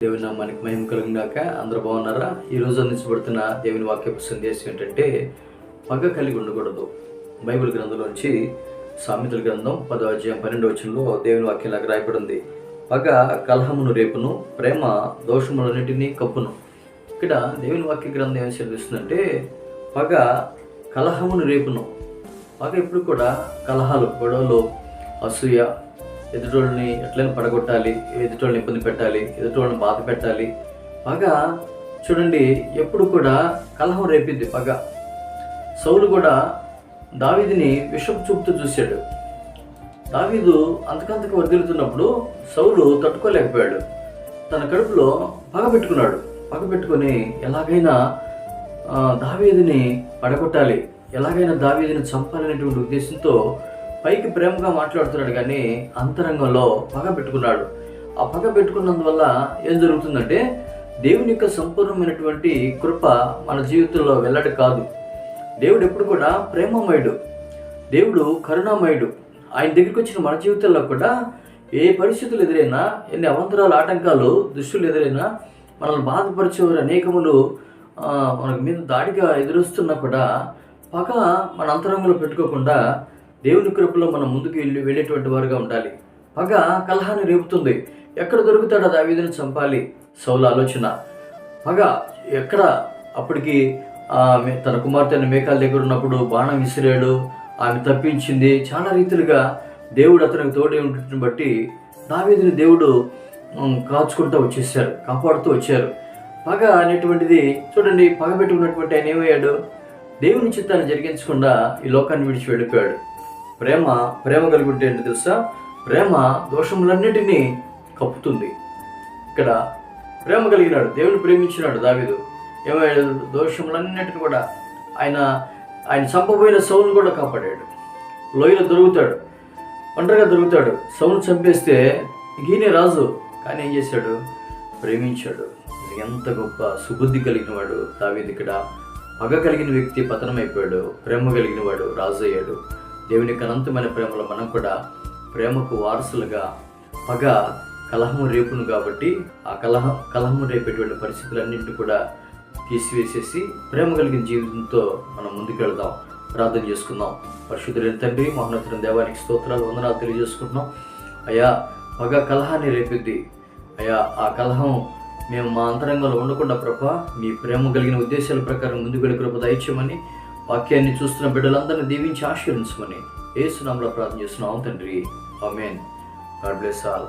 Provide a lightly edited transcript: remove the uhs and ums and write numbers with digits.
దేవుని నామానికి మహిమ కలుగుగాక. అందరూ బాగున్నారా? ఈరోజు అందించబడుతున్న దేవుని వాక్యపు సందేశం ఏంటంటే పగ కలిగి ఉండకూడదు. బైబిల్ గ్రంథంలోంచి సామెతల గ్రంథం 10వ అధ్యాయం 12వ వచనంలో దేవుని వాక్యం లాగా రాయబడింది. పగ కలహమును రేపును, ప్రేమ దోషములన్నిటినీ కప్పును. ఇక్కడ దేవుని వాక్య గ్రంథం ఏం చదివిస్తుందంటే పగ కలహమును రేపును. పగ ఎప్పుడు కూడా కలహాలు, గొడవలు, అసూయ, ఎదుటోళ్ళని ఎట్లయినా పడగొట్టాలి, ఎదుటోళ్ళని ఇబ్బంది పెట్టాలి, ఎదుటోళ్ళని బాధ పెట్టాలి. పగ చూడండి ఎప్పుడు కూడా కలహం రేపిద్ది పగ. సౌలు కూడా దావీదుని విషపు చూపుతూ చూశాడు. దావీదు అంతకంతకు వర్ధిల్లుతున్నప్పుడు సౌలు తట్టుకోలేకపోయాడు. తన కడుపులో పగ పెట్టుకున్నాడు. పగ పెట్టుకొని ఎలాగైనా దావీదుని పడగొట్టాలి, ఎలాగైనా దావీదుని చంపాలనేటువంటి ఉద్దేశంతో పైకి ప్రేమగా మాట్లాడుతున్నాడు, కానీ అంతరంగంలో పగ పెట్టుకున్నాడు. ఆ పగ పెట్టుకున్నందువల్ల ఏం జరుగుతుందంటే దేవుని యొక్క సంపూర్ణమైనటువంటి కృప మన జీవితంలో వెల్లడి కాదు. దేవుడు ఎప్పుడు కూడా ప్రేమమయుడు, దేవుడు కరుణామయుడు. ఆయన దగ్గరికి వచ్చిన మన జీవితంలో కూడా ఏ పరిస్థితులు ఎదురైనా, ఎన్ని అవంతరాలు, ఆటంకాలు, దుష్టులు ఎదురైనా, మనల్ని బాధపరిచేవారు అనేకములు మనకు మీద దాడిగా ఎదురొస్తున్నా కూడా పగ మన అంతరంగంలో పెట్టుకోకుండా దేవుని కృపలో మనం ముందుకు వెళ్ళేటువంటి వారుగా ఉండాలి. పగ కలహాన్ని రేపుతుంది. ఎక్కడ దొరుకుతాడో దావీదుని చంపాలి సౌలు ఆలోచన. పగ ఎక్కడ అప్పటికి తన కుమార్తె మేకాల దగ్గర ఉన్నప్పుడు బాణం విసిరాడు, ఆమె తప్పించింది. చాలా రీతిలుగా దేవుడు అతనికి తోడే ఉండటం బట్టి దావీదుని దేవుడు కాచుకుంటూ వచ్చేసారు, కాపాడుతూ వచ్చారు. పగ అనేటువంటిది చూడండి, పగ పెట్టుకున్నటువంటి ఆయన ఏమయ్యాడు? దేవుని చిత్తాన్ని జరిగించకుండా ఈ లోకాన్ని విడిచి వెళ్ళిపోయాడు. ప్రేమ కలిగి ఉంటే ఏంటి తెలుసా? ప్రేమ దోషములన్నిటినీ కప్పుతుంది. ఇక్కడ ప్రేమ కలిగినాడు, దేవుని ప్రేమించినాడు దావీదు. ఏమయ్యాడు? దోషములన్నిటిని కూడా ఆయన చంపబోయిన సౌలును కూడా కాపాడాడు. లోయలో దొరుకుతాడు, ఒంటరిగా దొరుకుతాడు. సౌలు చంపేస్తే ఈయనే రాజు, కానీ ఏం చేశాడు? ప్రేమించాడు. ఎంత గొప్ప సుబుద్ధి కలిగిన వాడు దావీదు. ఇక్కడ పగ కలిగిన వ్యక్తి పతనమైపోయాడు, ప్రేమ కలిగిన వాడు రాజు అయ్యాడు. దేవుని అనంతమైన ప్రేమలో మనం కూడా ప్రేమకు వారసులుగా, పగ కలహము రేపును కాబట్టి ఆ కలహము రేపేటువంటి పరిస్థితులన్నింటినీ కూడా తీసివేసేసి ప్రేమ కలిగిన జీవితంతో మనం ముందుకు వెళదాం. ప్రార్థన చేసుకుందాం. పరిశుద్ధులైన తండ్రి, మహోన్నతుడైన దేవానికి స్తోత్రాలు, వందనాలు తెలియజేసుకుంటున్నాం. అయ్యా, పగ కలహాన్ని రేపిద్ది. అయ్యా, ఆ కలహం మేము మా అంతరంగంలో ఉండకుండా ప్రభా, మీ ప్రేమ కలిగిన ఉద్దేశాల ప్రకారం ముందుకు వెళ్ళి కృప దయచేయమని, వాక్యాన్ని చూస్తున్న బిడ్డలందరినీ దీవించి ఆశీర్వదించమని యేసు నామములో ప్రార్థన చేస్తున్నాం తండ్రి. ఆమేన్. God bless all.